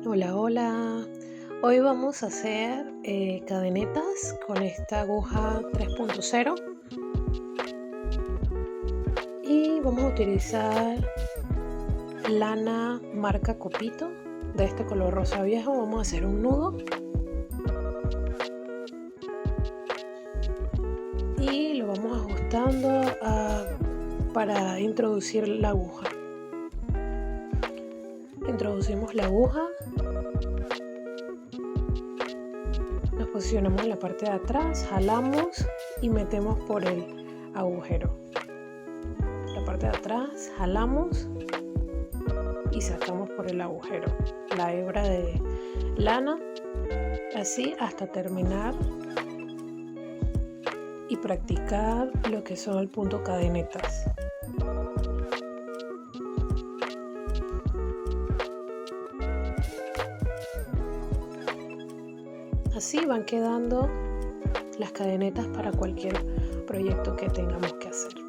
Hola, hola. Hoy vamos a hacer cadenetas con esta aguja 3.0 y vamos a utilizar lana marca Copito de este color rosa viejo. Vamos a hacer un nudo y lo vamos ajustando para introducir la aguja. Introducimos la aguja, nos posicionamos en la parte de atrás, jalamos y metemos por el agujero. La parte de atrás, jalamos y sacamos por el agujero la hebra de lana, así hasta terminar y practicar lo que son el punto cadenetas. Así van quedando las cadenetas para cualquier proyecto que tengamos que hacer.